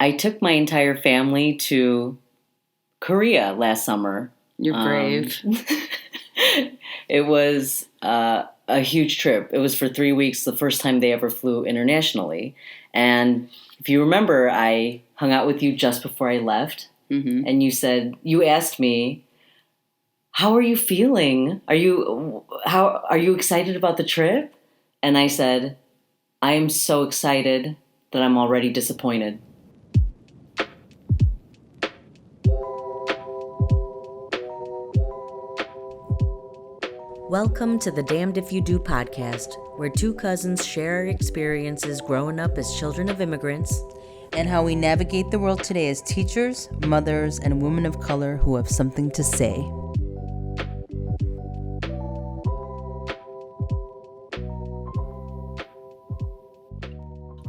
I took my entire family to Korea last summer. You're brave. It was a huge trip. It was for 3 weeks, the first time they ever flew internationally. And if you remember, I hung out with you just before I left. Mm-hmm. And you asked me, how are you feeling? Are you excited about the trip? And I said, I am so excited that I'm already disappointed. Welcome to the Damned If You Do podcast, where two cousins share our experiences growing up as children of immigrants and how we navigate the world today as teachers, mothers, and women of color who have something to say.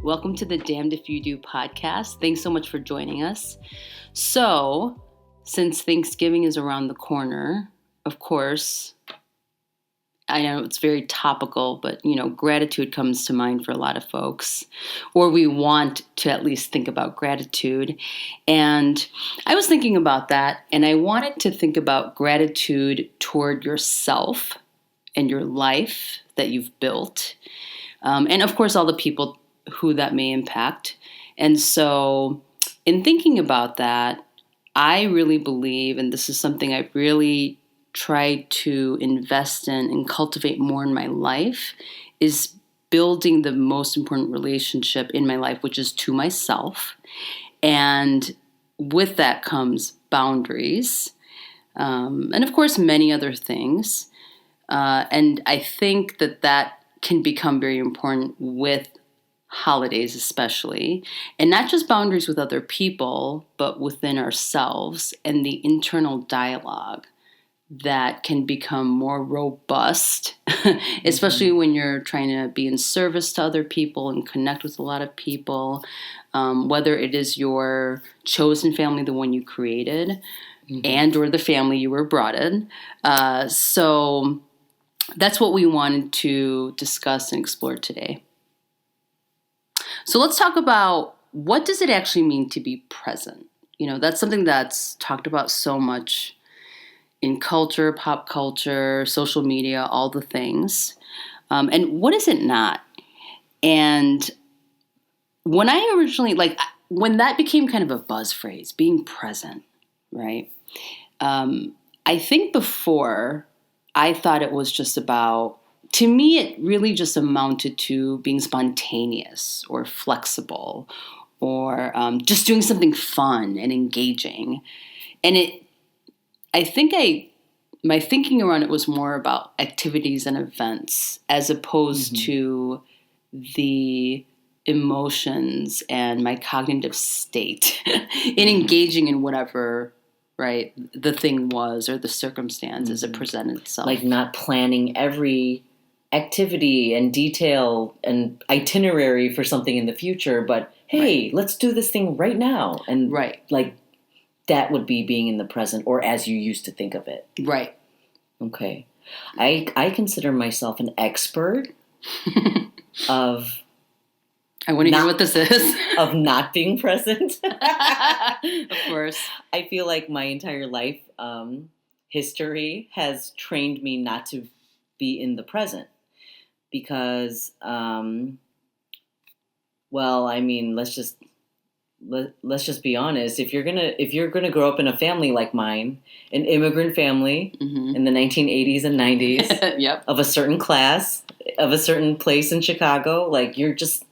Welcome to the Damned If You Do podcast. Thanks so much for joining us. So, since Thanksgiving is around the corner, of course, I know it's very topical, but, gratitude comes to mind for a lot of folks, or we want to at least think about gratitude. And I was thinking about that, and I wanted to think about gratitude toward yourself and your life that you've built, and of course, all the people who that may impact. And so in thinking about that, I really believe, and this is something I've really try to invest in and cultivate more in my life, is building the most important relationship in my life, which is to myself. And with that comes boundaries, and of course many other things. And I think that can become very important with holidays especially, and not just boundaries with other people, but within ourselves and the internal dialogue that can become more robust, especially when you're trying to be in service to other people and connect with a lot of people, whether it is your chosen family, the one you created, and or the family you were brought in. So that's what we wanted to discuss and explore today. So let's talk about, what does it actually mean to be present? That's something that's talked about so much in culture, pop culture, social media, all the things. And what is it not? And when I originally, when that became kind of a buzz phrase, being present, right? I think before, I thought it was just about, to me, it really just amounted to being spontaneous or flexible or just doing something fun and engaging. And I think my thinking around it was more about activities and events as opposed to the emotions and my cognitive state in engaging in whatever, right, the thing was or the circumstance as it presented itself. Like not planning every activity and detail and itinerary for something in the future, but hey, let's do this thing right now. And that would be being in the present, or as you used to think of it. Right. Okay. I consider myself an expert of... I want to hear what this is. Of not being present. Of course. I feel like my entire life history has trained me not to be in the present. Because, let's just be honest. If you're gonna grow up in a family like mine, an immigrant family in the 1980s and 90s, yep, of a certain class, of a certain place in Chicago, you're just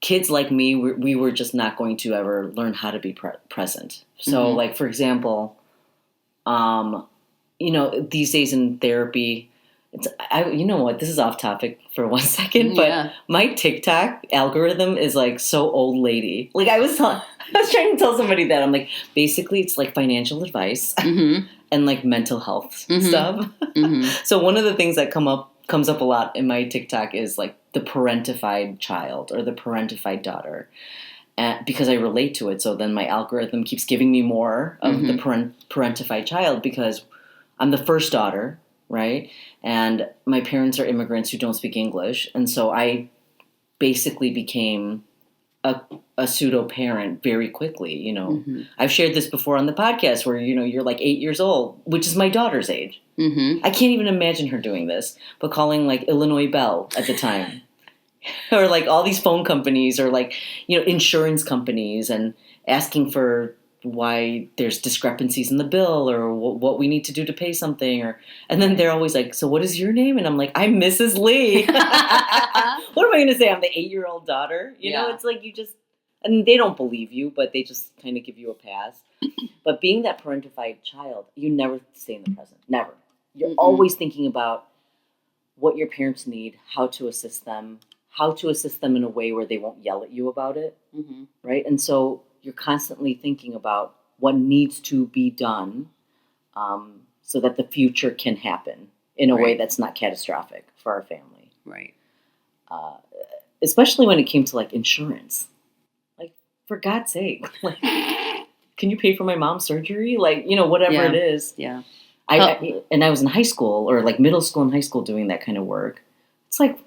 kids like me. We were just not going to ever learn how to be present. So, for example, these days in therapy. You know what? This is off topic for 1 second, but my TikTok algorithm is so old lady. I was trying to tell somebody that I'm basically it's financial advice and mental health stuff. So one of the things that comes up a lot in my TikTok is the parentified child or the parentified daughter, because I relate to it. So then my algorithm keeps giving me more of the parentified child because I'm the first daughter. Right? And my parents are immigrants who don't speak English. And so I basically became a pseudo parent very quickly. You know, I've shared this before on the podcast where, you know, you're like 8 years old, which is my daughter's age. I can't even imagine her doing this, but calling like Illinois Bell at the time or like all these phone companies or like, you know, insurance companies and asking for why there's discrepancies in the bill or what we need to do to pay something and then they're always like, so what is your name? And I'm like, I'm Mrs. Lee. What am I going to say? I'm the 8-year-old daughter. You know, it's like and they don't believe you, but they just kind of give you a pass. But being that parentified child, you never stay in the present. Never. You're always thinking about what your parents need, how to assist them in a way where they won't yell at you about it. Right? And so you're constantly thinking about what needs to be done so that the future can happen in a way that's not catastrophic for our family. Right. Especially when it came to like insurance. Like, for God's sake, like, can you pay for my mom's surgery? Like, you know, whatever it is. Yeah. I was in high school or like middle school and high school doing that kind of work. It's like,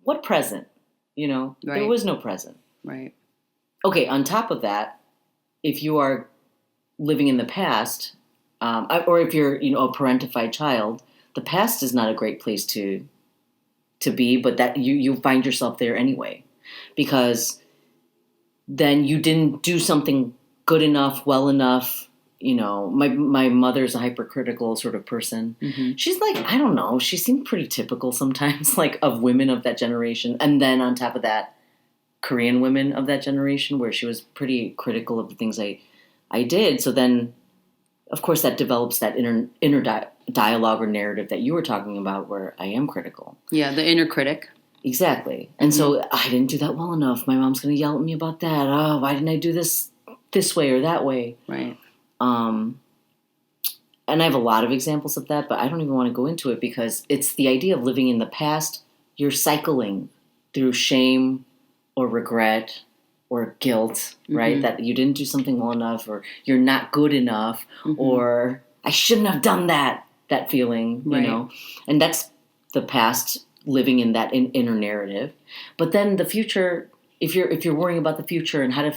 what present? You know, there was no present. Right. Okay, on top of that, if you are living in the past, or if you're, you know, a parentified child, the past is not a great place to be, but that you find yourself there anyway, because then you didn't do something good enough, well enough. You know, my mother's a hypercritical sort of person. She's like, I don't know, she seemed pretty typical sometimes, like of women of that generation, and then on top of that, Korean women of that generation, where she was pretty critical of the things I did. So then, of course, that develops that inner dialogue or narrative that you were talking about, where I am critical. Yeah, the inner critic. Exactly. And so I didn't do that well enough. My mom's going to yell at me about that. Oh, why didn't I do this way or that way? Right. And I have a lot of examples of that, but I don't even want to go into it because it's the idea of living in the past. You're cycling through shame or regret or guilt, right? That you didn't do something well enough, or you're not good enough, or I shouldn't have done that feeling, you know? And that's the past living in that inner narrative. But then the future, if you're worrying about the future and how to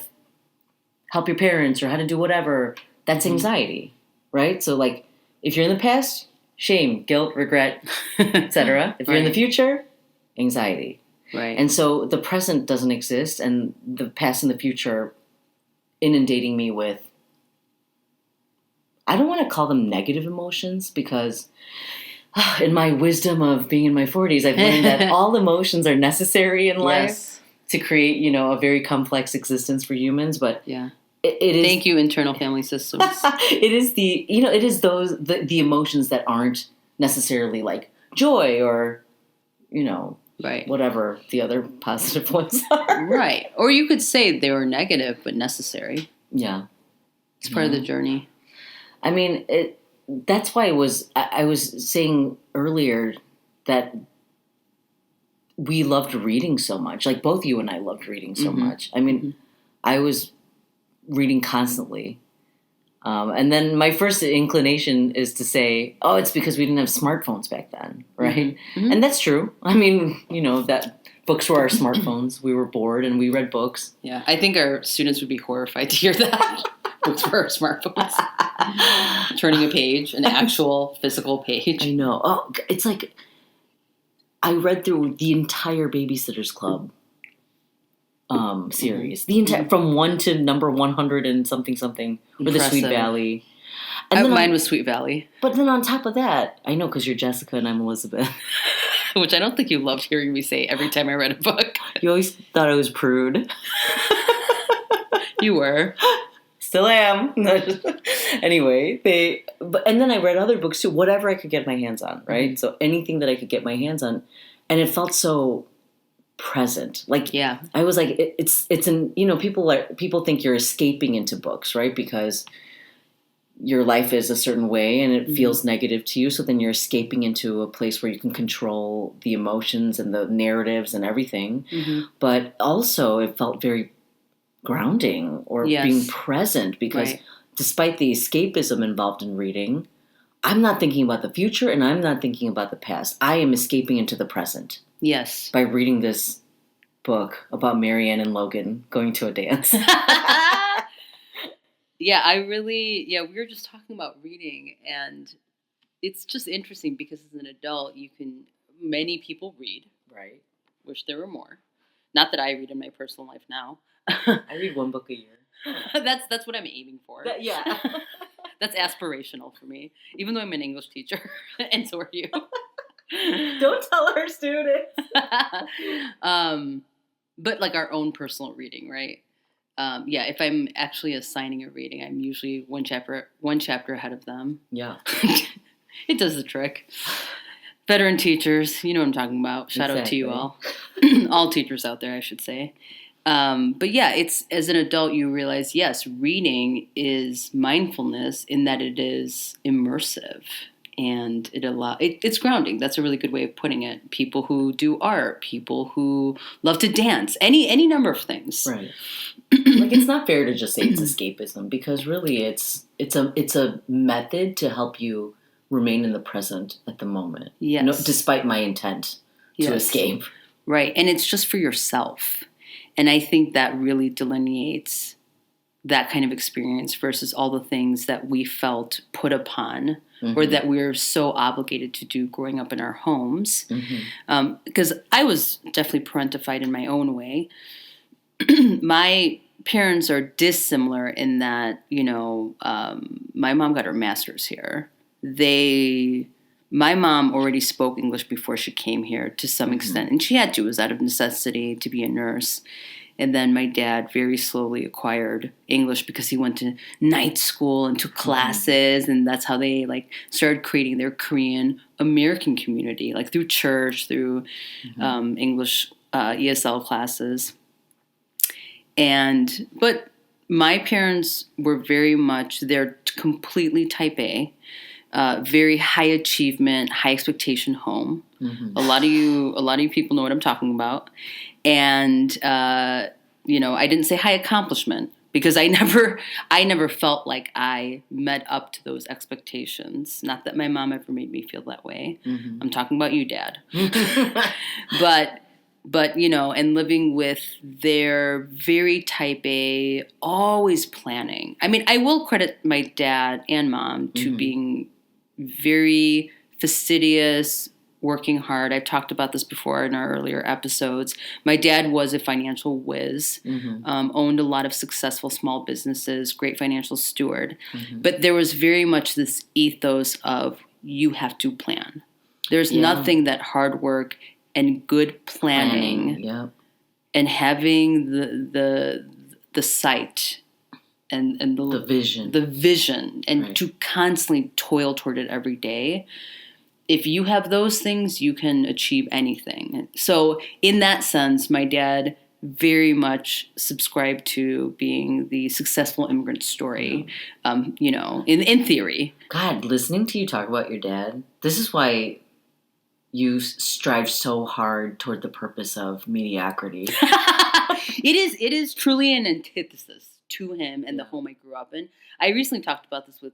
help your parents or how to do whatever, that's anxiety, right? So like if you're in the past, shame, guilt, regret, etc. If you're in the future, anxiety. Right. And so the present doesn't exist, and the past and the future are inundating me with, I don't want to call them negative emotions, because in my wisdom of being in my 40s, I've learned that all emotions are necessary in life to create, you know, a very complex existence for humans. But it is. Thank you, internal family systems. It is the emotions that aren't necessarily like joy or, you know, whatever the other positive ones are. Right. Or you could say they were negative but necessary. Yeah. It's part of the journey. I mean, that's why I was saying earlier that we loved reading so much. Like both you and I loved reading so much. I mean, I was reading constantly. And then my first inclination is to say, oh, it's because we didn't have smartphones back then, right? And that's true. I mean, you know, that books were our smartphones. We were bored and we read books. Yeah, I think our students would be horrified to hear that. Books were our smartphones. Turning a page, an actual physical page. I know. Oh, it's like I read through the entire Babysitter's Club series, the entire from 1 to number 100 and something, or the Sweet Valley. And mine was Sweet Valley. But then on top of that, I know because you're Jessica and I'm Elizabeth, which I don't think you loved hearing me say every time I read a book. You always thought I was prude. You were. Still am. Anyway, and then I read other books too, whatever I could get my hands on, right? So anything that I could get my hands on, and it felt so present. Like, I was like, it's an, you know, people think you're escaping into books, right? Because your life is a certain way and it feels negative to you. So then you're escaping into a place where you can control the emotions and the narratives and everything. But also it felt very grounding or being present, because despite the escapism involved in reading, I'm not thinking about the future and I'm not thinking about the past. I am escaping into the present. Yes. By reading this book about Marianne and Logan going to a dance. Yeah, we were just talking about reading, and it's just interesting because as an adult, many people read. Right. Wish there were more. Not that I read in my personal life now. I read one book a year. That's what I'm aiming for. Yeah. That's aspirational for me, even though I'm an English teacher, and so are you. Don't tell our students. But like our own personal reading, right? If I'm actually assigning a reading, I'm usually one chapter ahead of them. Yeah. It does the trick. Veteran teachers, you know what I'm talking about. Shout out to you all. All teachers out there, I should say. But yeah, it's as an adult you realize, yes, reading is mindfulness in that it is immersive and it's grounding. That's a really good way of putting it. People who do art, people who love to dance, any number of things. Right. Like it's not fair to just say it's escapism because really it's a method to help you remain in the present at the moment. Yes. Despite my intent to escape. Right. And it's just for yourself. And I think that really delineates that kind of experience versus all the things that we felt put upon or that we were so obligated to do growing up in our homes. Because I was definitely parentified in my own way. My parents are dissimilar in that, my mom got her master's here. My mom already spoke English before she came here to some extent, and she had to. It was out of necessity to be a nurse. And then my dad very slowly acquired English because he went to night school and took classes, and that's how they started creating their Korean American community, through church, through English ESL classes. But my parents were they're completely type A. Very high achievement, high expectation home. A lot of you people know what I'm talking about. And, I didn't say high accomplishment because I never felt like I met up to those expectations. Not that my mom ever made me feel that way. I'm talking about you, Dad. But, and living with their very type A, always planning. I mean, I will credit my dad and mom to being very fastidious, working hard. I've talked about this before in our earlier episodes. My dad was a financial whiz, owned a lot of successful small businesses, great financial steward. But there was very much this ethos of you have to plan. There's nothing that hard work and good planning and having the sight and the vision and to constantly toil toward it every day. If you have those things, you can achieve anything. So in that sense, my dad very much subscribed to being the successful immigrant story, in theory. God, listening to you talk about your dad, this is why you strive so hard toward the purpose of mediocrity. It is truly an antithesis to him and the home I grew up in. I recently talked about this with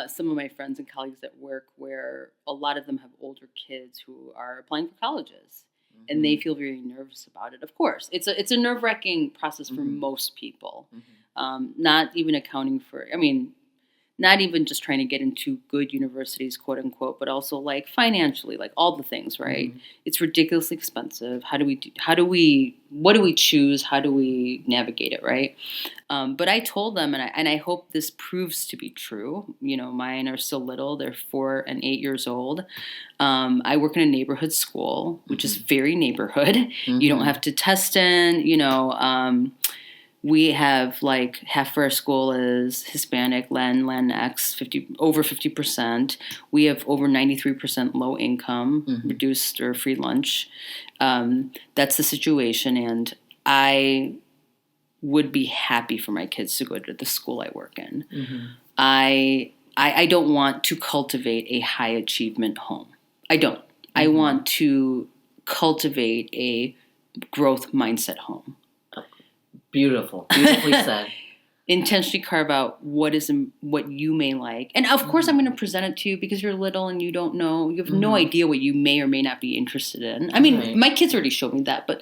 some of my friends and colleagues at work, where a lot of them have older kids who are applying for colleges, and they feel very nervous about it. Of course, it's a nerve-wracking process for most people. Not even accounting for, not even just trying to get into good universities, quote unquote, but also financially, all the things, right? It's ridiculously expensive. What do we choose? How do we navigate it, right? But I told them, and I hope this proves to be true. Mine are still little. They're 4 and 8 years old. I work in a neighborhood school, which is very neighborhood. You don't have to test in, we have half of our school is Hispanic, Latinx, over 50%. We have over 93% low income, reduced or free lunch. That's the situation, and I would be happy for my kids to go to the school I work in. I don't want to cultivate a high achievement home. I don't. I want to cultivate a growth mindset home. Beautifully said. intentionally carve out what you may like. And of course, I'm going to present it to you because you're little and you don't know. You have no idea what you may or may not be interested in. I mean, my kids already showed me that, but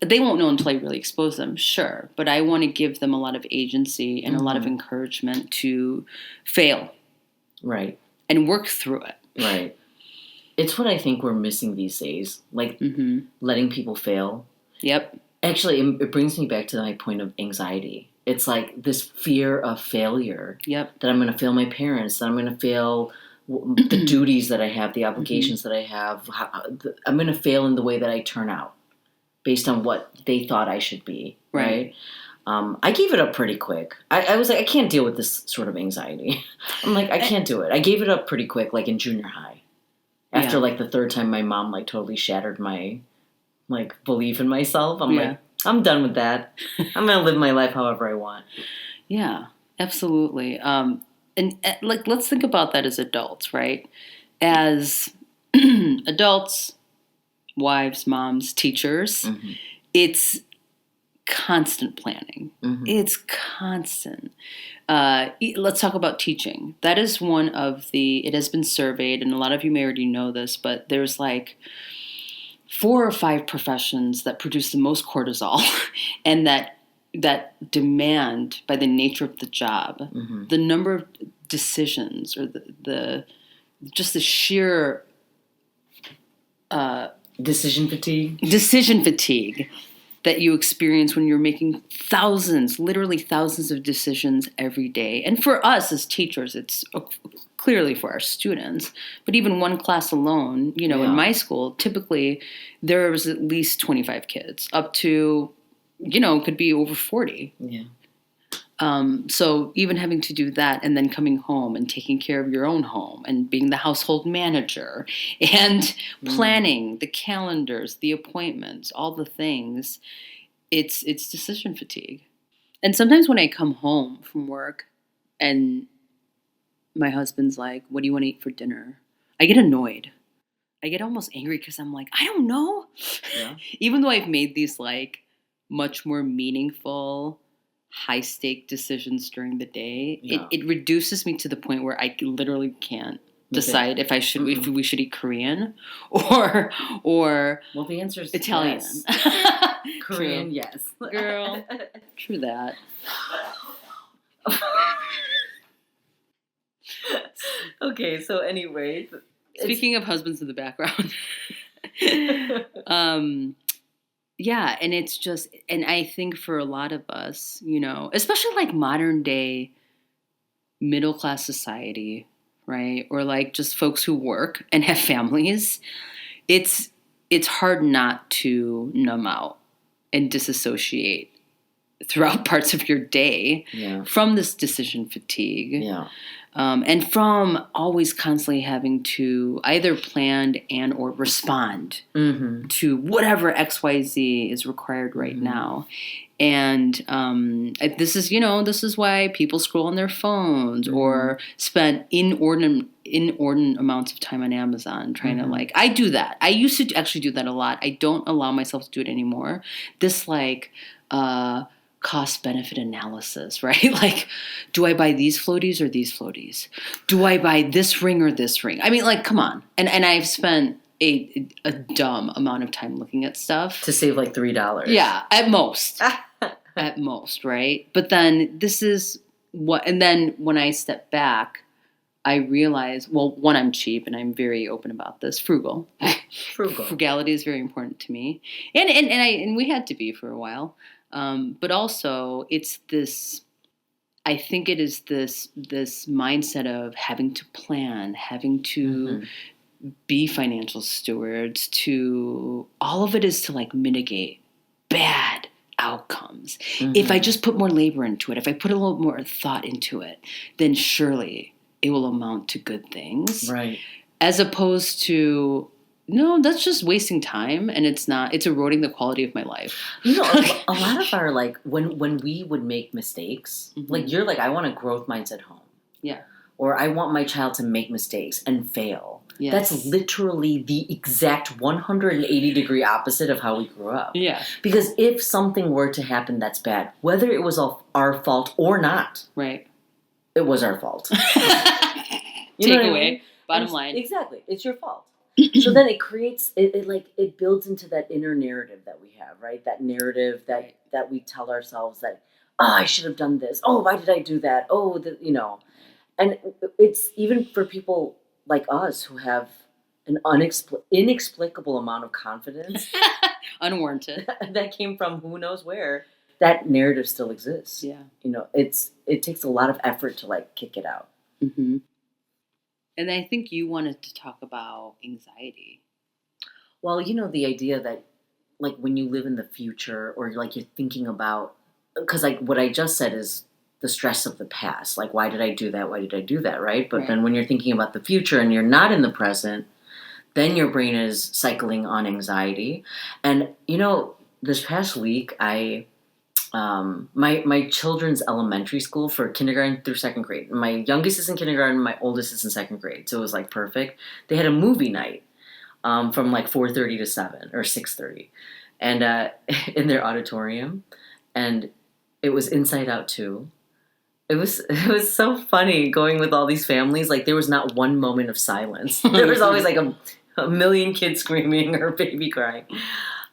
they won't know until I really expose them, sure. But I want to give them a lot of agency and a lot of encouragement to fail. Right. And work through it. Right. It's what I think we're missing these days, like letting people fail. Yep. Actually, it brings me back to my point of anxiety. It's like this fear of failure. Yep. That I'm going to fail my parents, that I'm going to fail the duties that I have, the obligations that I have. I'm going to fail in the way that I turn out based on what they thought I should be. Right. I gave it up pretty quick. I was like, I can't deal with this sort of anxiety. I'm like, I can't do it. I gave it up pretty quick, like in junior high. After like the third time my mom like totally shattered my like belief in myself. I'm like, I'm done with that. I'm going to live my life however I want. Yeah, absolutely. And like, let's think about that as adults, right? As adults, wives, moms, teachers, it's constant planning. It's constant. Let's talk about teaching. That is one of it has been surveyed, and a lot of you may already know this, but there's like 4 or 5 professions that produce the most cortisol and that demand, by the nature of the job, the number of decisions or the sheer decision fatigue that you experience when you're making literally thousands of decisions every day. And for us as teachers, it's clearly for our students, but even one class alone, in my school, typically there was at least 25 kids, up to, could be over 40. Yeah. So even having to do that and then coming home and taking care of your own home and being the household manager and planning the calendars, the appointments, all the things, it's decision fatigue. And sometimes when I come home from work and my husband's like, what do you want to eat for dinner? I get annoyed. I get almost angry because I'm like, I don't know. Yeah. Even though I've made these like much more meaningful, high-stake decisions during the day, it reduces me to the point where I literally can't decide if we should eat Korean or well, the answer is Italian. Yes. Korean, yes. Girl, true that. Okay, so anyway, speaking of husbands in the background, yeah, and it's just, and I think for a lot of us, especially like modern day middle class society, right? Or like just folks who work and have families, it's hard not to numb out and disassociate throughout parts of your day from this decision fatigue. Yeah. And from always constantly having to either plan and or respond to whatever XYZ is required right now. And this is why people scroll on their phones or spend inordinate amounts of time on Amazon trying to I do that. I used to actually do that a lot. I don't allow myself to do it anymore. This cost-benefit analysis, right? Like, do I buy these floaties or these floaties? Do I buy this ring or this ring? I mean, like, come on. And I've spent a dumb amount of time looking at stuff. To save like $3. Yeah, at most. At most, right? But then and then when I step back, I realize, well, one, I'm cheap and I'm very open about this. Frugal. Frugality is very important to me. And we had to be for a while. But also it's this, I think it is this mindset of having to plan, having to be financial stewards, to all of it is to like mitigate bad outcomes. If I just put more labor into it, if I put a little more thought into it, then surely it will amount to good things. Right. As opposed to, no, that's just wasting time, and it's eroding the quality of my life. A lot of our, like, when we would make mistakes, like, you're like, I want a growth mindset home. Yeah. Or I want my child to make mistakes and fail. Yes. That's literally the exact 180-degree opposite of how we grew up. Yeah. Because if something were to happen that's bad, whether it was our fault or not, right, it was our fault. Takeaway, bottom line. Exactly. It's your fault. So then it creates, it builds into that inner narrative that we have, right? That narrative that we tell ourselves that, oh, I should have done this. Oh, why did I do that? Oh, and it's even for people like us who have an inexplicable amount of confidence. Unwarranted. That came from who knows where. That narrative still exists. Yeah. It takes a lot of effort to kick it out. Mm-hmm. And I think you wanted to talk about anxiety. Well, the idea that when you live in the future or you're thinking about, because what I just said is the stress of the past. Why did I do that? Why did I do that? Right. But then when you're thinking about the future and you're not in the present, then your brain is cycling on anxiety. And, this past week, my children's elementary school for kindergarten through second grade. My youngest is in kindergarten, my oldest is in second grade. So it was perfect. They had a movie night from 4:30 to 7 or 6:30 and in their auditorium. And it was Inside Out 2. It was so funny going with all these families. There was not one moment of silence. There was always a million kids screaming or baby crying.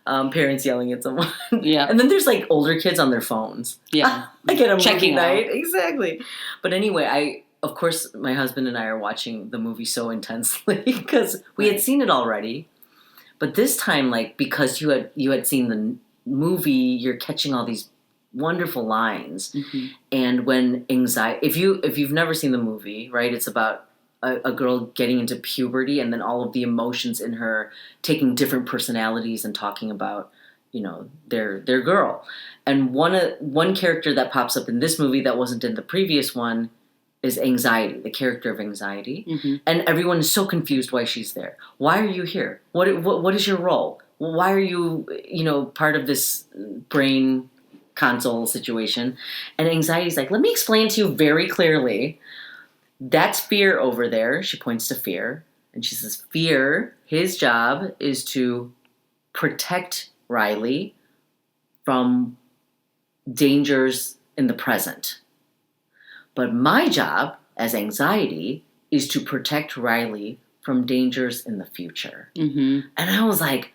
Parents yelling at someone. Yeah. And then there's older kids on their phones. Yeah. At a Checking movie night. out. Exactly. But anyway, of course, my husband and I are watching the movie so intensely because we had seen it already. But this time, because you had seen the movie, you're catching all these wonderful lines. Mm-hmm. And when anxiety, if you've never seen the movie, right, it's about a girl getting into puberty and then all of the emotions in her taking different personalities and talking about, their girl. And one character that pops up in this movie that wasn't in the previous one is anxiety, the character of anxiety. Mm-hmm. And everyone is so confused why she's there. Why are you here? What is your role? Why are you, part of this brain console situation? And anxiety's let me explain to you very clearly. That's fear over there. She points to fear. And she says, fear, his job is to protect Riley from dangers in the present. But my job as anxiety is to protect Riley from dangers in the future. Mm-hmm. And I was like,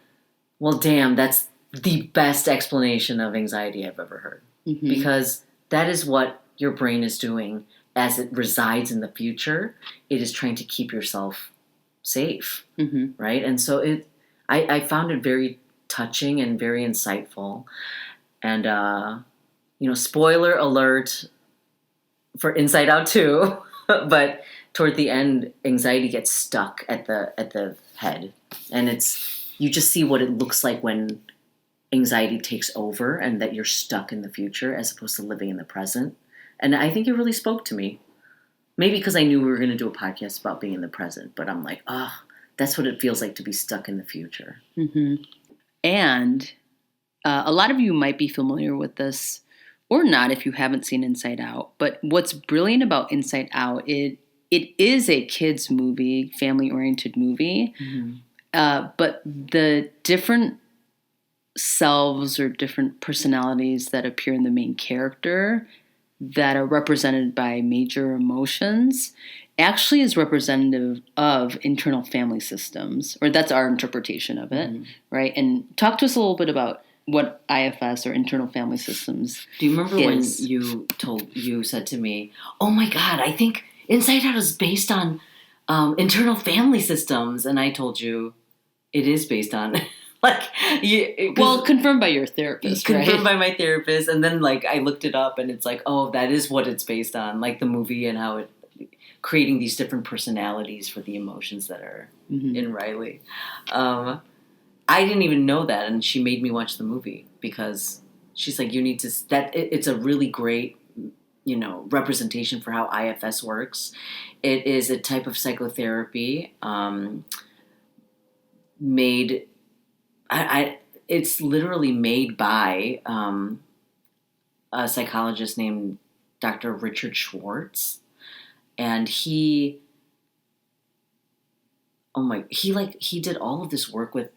well, damn, that's the best explanation of anxiety I've ever heard. Mm-hmm. Because that is what your brain is doing as it resides in the future. It is trying to keep yourself safe, mm-hmm. right? And so I found it very touching and very insightful. And, spoiler alert for Inside Out 2, but toward the end, anxiety gets stuck at the head. And you just see what it looks like when anxiety takes over and that you're stuck in the future as opposed to living in the present. And I think it really spoke to me. Maybe because I knew we were going to do a podcast about being in the present, but I'm like, that's what it feels like to be stuck in the future. Mm-hmm. And a lot of you might be familiar with this or not if you haven't seen Inside Out. But what's brilliant about Inside Out, it is a kids movie, family-oriented movie. Mm-hmm. But the different selves or different personalities that appear in the main character that are represented by major emotions actually is representative of internal family systems, or that's our interpretation of it, mm-hmm. right? And talk to us a little bit about what IFS or internal family systems Do you remember when you said to me, oh my God, I think Inside Out is based on internal family systems, and I told you it is based on... confirmed by your therapist, confirmed by my therapist, and then I looked it up, and it's that is what it's based on, the movie and how it creating these different personalities for the emotions that are mm-hmm. in Riley. I didn't even know that, and she made me watch the movie because she's like, you need to. It's a really great, representation for how IFS works. It is a type of psychotherapy made. It's literally made by a psychologist named Dr. Richard Schwartz. And he, he did all of this work with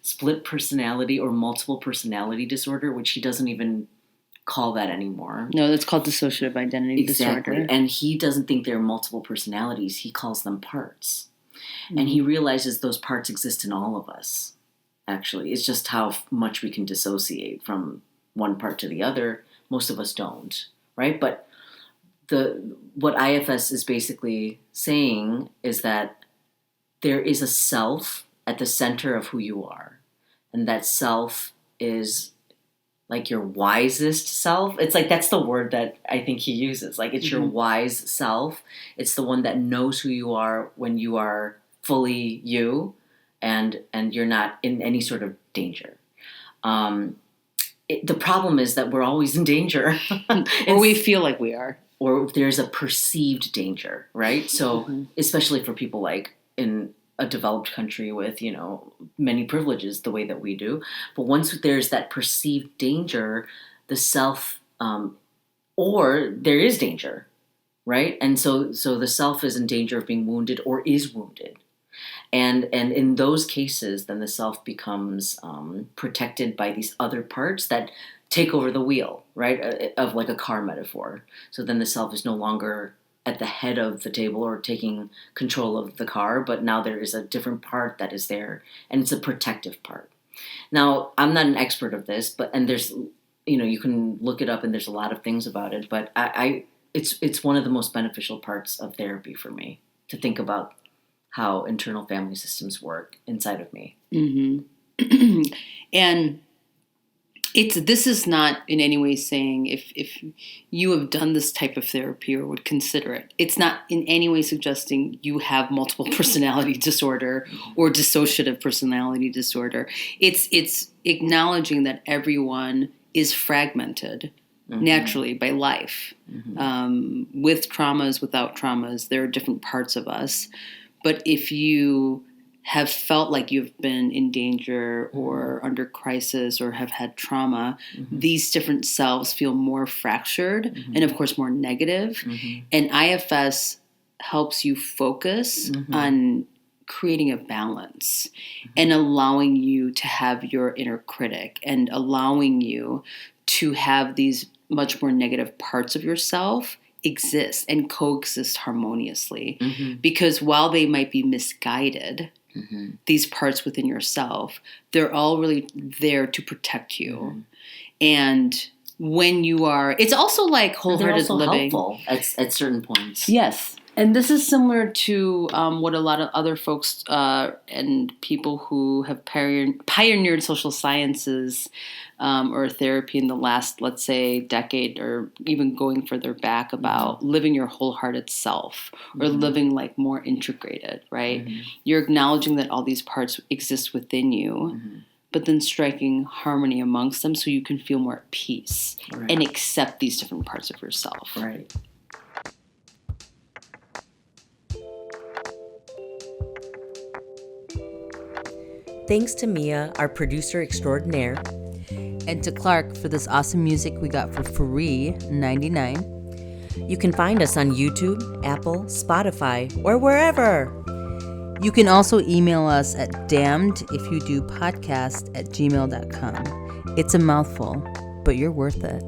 split personality or multiple personality disorder, which he doesn't even call that anymore. No, that's called dissociative identity disorder. And he doesn't think they're multiple personalities. He calls them parts. Mm-hmm. And he realizes those parts exist in all of us, actually. It's just how much we can dissociate from one part to the other. Most of us don't, right? But what IFS is basically saying is that there is a self at the center of who you are. And that self is like your wisest self. It's like, that's the word that I think he uses. Like, it's your wise self. It's the one that knows who you are when you are fully you and you're not in any sort of danger. The problem is that we're always in danger. Or we feel like we are. Or there's a perceived danger, right? So especially for people like in a developed country with, many privileges the way that we do. But once there's that perceived danger, the self, or there is danger, right? And so the self is in danger of being wounded or is wounded. And in those cases, then the self becomes protected by these other parts that take over the wheel, right? Of like a car metaphor. So then the self is no longer at the head of the table or taking control of the car, but now there is a different part that is there, and it's a protective part. Now, I'm not an expert of this, and there's, you can look it up, and there's a lot of things about it, but it's one of the most beneficial parts of therapy for me to think about how internal family systems work inside of me. Mm-hmm. And this is not in any way saying if you have done this type of therapy or would consider it, it's not in any way suggesting you have multiple personality disorder or dissociative personality disorder. It's acknowledging that everyone is fragmented naturally by life. With traumas, without traumas, there are different parts of us. But if you have felt like you've been in danger or under crisis or have had trauma, these different selves feel more fractured and, of course, more negative. And IFS helps you focus on creating a balance and allowing you to have your inner critic and allowing you to have these much more negative parts of yourself exist and coexist harmoniously. Because while they might be misguided, these parts within yourself, they're all really there to protect you. And when you are, it's also like wholehearted living. Helpful at certain points. Yes. And this is similar to what a lot of other folks and people who have pioneered social sciences or therapy in the last, let's say, decade or even going further back about living your wholehearted self or living like more integrated, right? You're acknowledging that all these parts exist within you, but then striking harmony amongst them so you can feel more at peace and accept these different parts of yourself. Right. Thanks to Mia, our producer extraordinaire. And to Clark for this awesome music we got for free, $99. You can find us on YouTube, Apple, Spotify, or wherever. You can also email us at damnedifyoudopodcast@gmail.com. It's a mouthful, but you're worth it.